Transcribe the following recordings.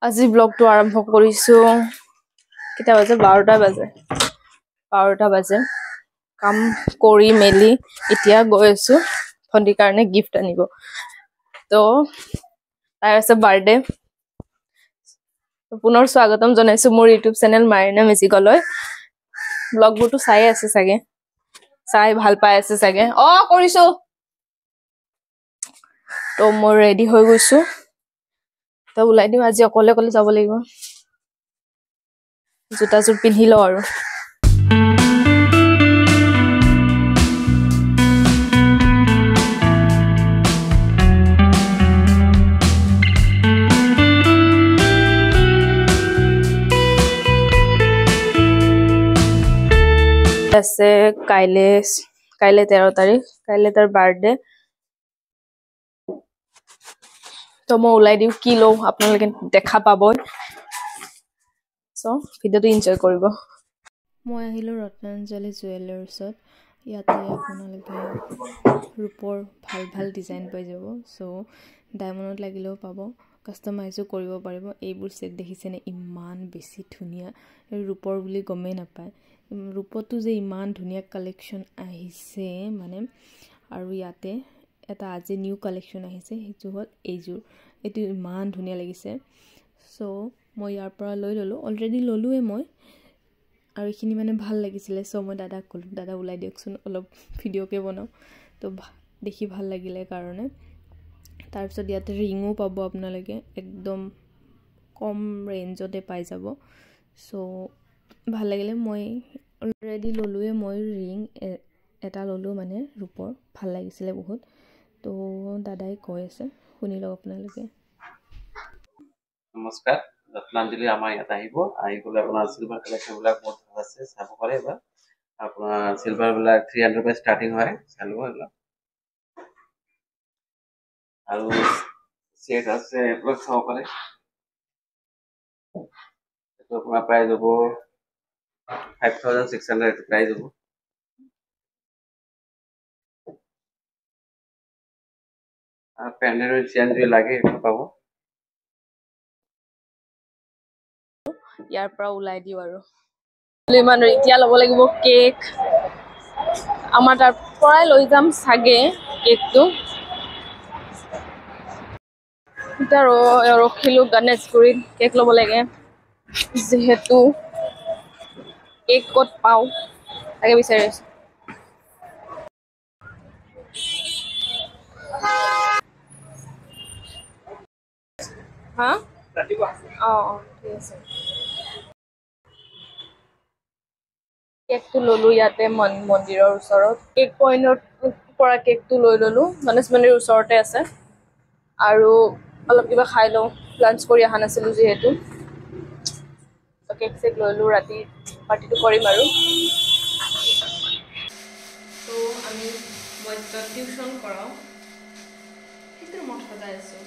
আজি ব্লগটো আৰম্ভ কৰিছো কেতিয়া বাজে 12টা বাজে কাম কৰি মেলি এতিয়া গৈ আছো ভণ্টিৰ কাৰণে গিফট আনিব তো তাই আছে বাৰ্থডে পুনৰ স্বাগতম জনাইছো মোৰ ইউটিউব চেনেল মাৰিনা মিউজিকলৈ ব্লগবোৰটো চাই আছে চাগে চাই ভাল পাই আছে চাগে কৰিছো তো মই ৰেডি হৈ গৈছো তো ওলাই দিম আজি অকলে যাব লাগিব জোতাযোৰ পিন্ধি লও আৰু আছে কাইলে 13 তাৰিখ কাইলে তাৰ বাৰ্থডে তো মই ওলাই দিও কি লও আপোনালোকে দেখা পাব সো ভিডিওটো এনজয় কৰিব মই আহিলো ৰত্নাঞ্জলি জুৱেলাৰ্ছত ইয়াতে আপোনালোকে ৰূপৰ ভাল ডিজাইন পাই যাব সো ডায়মণ্ডত লাগিলেও পাব কাস্টমাইজও কৰিব পাৰিব এইবোৰ সেট দেখিছেনে ইমান বেছি ধুনিয়া ৰূপৰ বুলি গমে নাপায় ৰূপটো যে ইমান ধুনিয়া কালেকশন আহিছে মানে আৰু ইয়াতে এটা আজি নিউ কালেকশন আহিছে হেতু হল এইযোৰ এটো ইমান ধুনিয়া লাগিছে সো মই ইয়াৰ পৰা লৈ ললো অলৰেডি ললোৱে মই আৰু এখিনি মানে ভাল লাগিছিলে সো মই দাদাক কলো দাদা ওলাই দিয়কচোন অলপ ভিডিওকে বনাও তো দেখি ভাল লাগিলে কাৰণে তাৰ পিছত ইয়াতে ৰিংও পাব আপোনালোকে একদম কম ৰেঞ্জতে পাই যাব সো ভাল লাগিলে মই অলৰেডি ললোৱে মই ৰিং এটা ললো মানে ৰূপৰ ভাল লাগিছিলে বহুত তো দাদাই কৈ আছে শুনি লওক আপোনালোকে নমস্কাৰ ৰত্নাঞ্জলি আমাৰ ইয়াত আহিবলে আপোনাৰ সিলভাৰ কালেকশন বিলাক বহুত ভাল আছে চাব পাৰে এবাৰ আপোনাৰ সিলভাৰ বিলাক 300 পৰা ষ্টাৰ্টিং হয় চালো এলা আৰু সেট আছে এপ্ৰক্স চাব পাৰে এটো আপোনাৰ প্ৰাইস হ'ব 5600 প্ৰাইস হ'ব আৰু পেন্ডেন্ট চেঞ্জ লাগে পাব ইয়াৰ পৰা ওলাই দিও আৰু ইমান এতিয়া ল'ব লাগিব কেক আমাৰ তাৰ পৰাই লৈ যাম সাগে কেকটো ইতা ৰখিলো গণেশগুৰিত কেক ল'ব লাগে যেহেতু কেক ক'ত পাও তাকে বিচাৰি আছো হা ৰাতিপুৱা ঠিক আছে কেকটো ললো ইয়াতে মন্দিৰৰ ওচৰত কেক পইণ্টৰ পৰা কেকটো লৈ ললো গণেশ মন্দিৰৰ ওচৰতে আছে আৰু অলপ কিবা খাই লও লাঞ্চ কৰি আহা নাছিলো যেহেতু কেক চেক ললো ৰাতি পাৰ্টিটো কৰিম আৰু তো আমি মই টিউশন কৰাও সেইটো মই সদায় আছো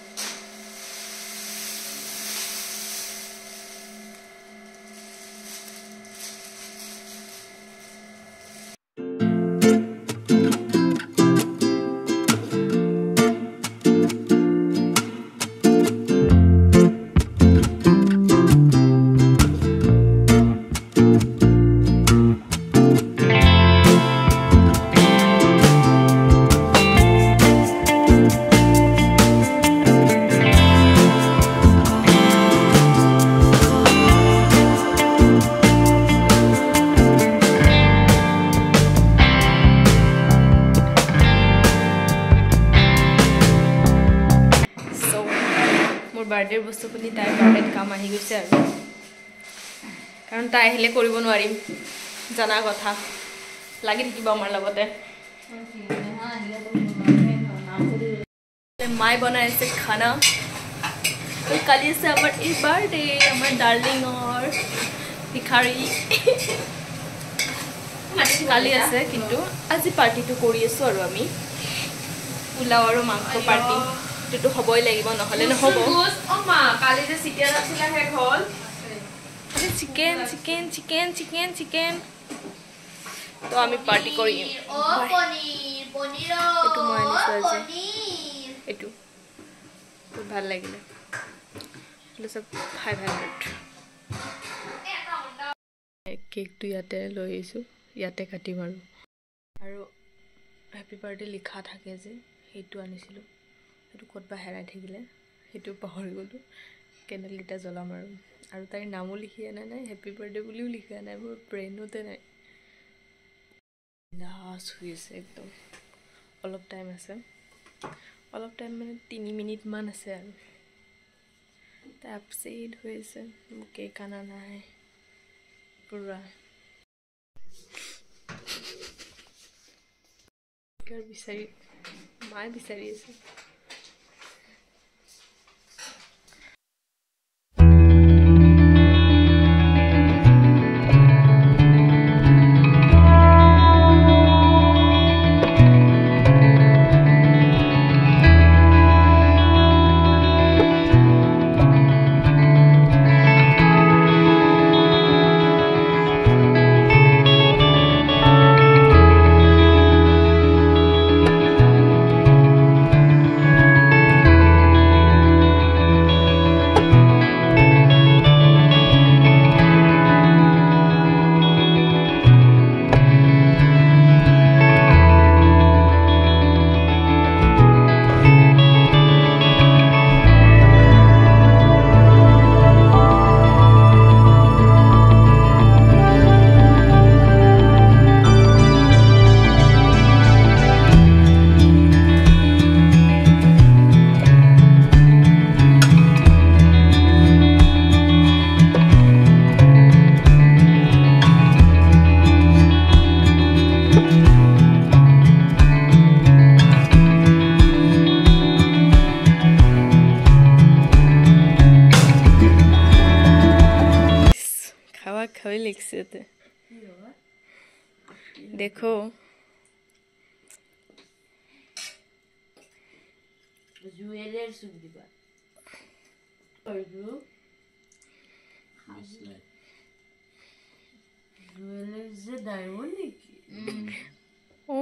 বাৰ্থডে বস্তু বুলি তাই বাৰ্থডেত কাম আহি গৈছে আৰু কাৰণ তাই আহিলে কৰিব নোৱাৰিম জানা কথা লাগি থাকিব আমাৰ লগতে মাই বনাই আছে খানা তো কালি আছে আমাৰ এই বাৰ্থডে আমাৰ ডাৰ্লিঙৰ ভিখাৰী কালি আছে কিন্তু আজি পাৰ্টিটো কৰি আছো আৰু আমি পোলাও আৰু মাংস পাৰ্টি তো হবই লাগিব নহলে নহব মা কালি যে চিকেন আছিল হে ঘল চিকেন তো আমি পাৰ্টি কৰিম পনীৰ এটো মই আনিছো আজি এটো ভাল লাগিলে লৈছে 500 কেকটো ইয়াতে লৈ আহিছোঁ ইয়াতে কাটিম আৰু হেপী বাৰ্থডে লিখা থাকে যে সেইটো আনিছিলোঁ সেইটো ক'তবা হেৰাই থাকিলে সেইটো পাহৰি গ'লোঁ কেণ্ডেলকেইটা জ্বলাম আৰু তাইৰ নামো লিখি আনা নাই হেপী বাৰ্থডে বুলিও লিখি আনা নাই মোৰ ব্ৰেইনতে নাই নাচ হৈ আছে একদম অলপ টাইম আছে অলপ টাইম মানে 3 মিনিটমান আছে আৰু তাৰপিছত হৈ আছে মোক কেক আনা নাই পুৰা বিচাৰি মায়ে বিচাৰি আছে খাওয়াই লিখছে দেখো জুয়েলের সুখ দিবা জুয়েলের যে ডায়মন্ড নাকি ও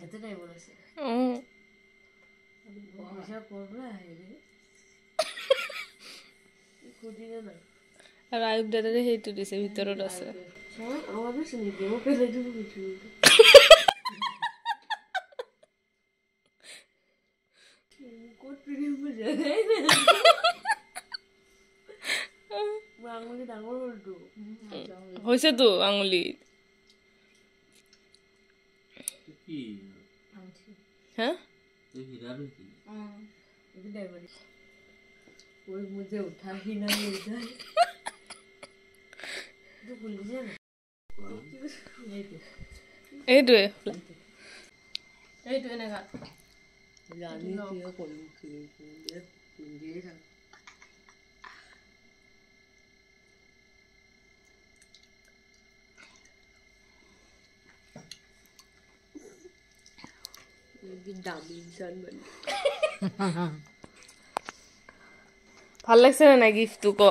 এত ডায়মন্ড আছে ও পয়সা করবে আইরে আৰু আয়ুব দাদাৰে সেইটো দিছে ভিতৰত আছে হৈছেতো আঙুলি হা कोई मुझे उठा ही ना ले जाए तो भूल जाए ना এইটোৱে এনেকা জানি কিয় কৰিম পিন্ধিয়ে থাক দামি ইনসান বনি ভাল লাগছে না নাই গিফটটো ক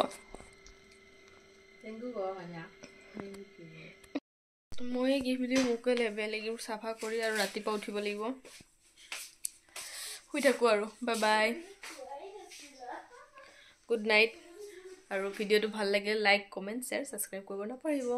মই গিফ্ট দিওঁ মোকে বেয়া লাগিব চাফা কৰি আৰু ৰাতিপুৱা উঠিব লাগিব শুই থাকোঁ আৰু বাই বাই গুড নাইট আৰু ভিডিঅ'টো ভাল লাগিলে লাইক কমেণ্ট শ্বেয়াৰ ছাবস্ক্ৰাইব কৰিব নাপাহৰিব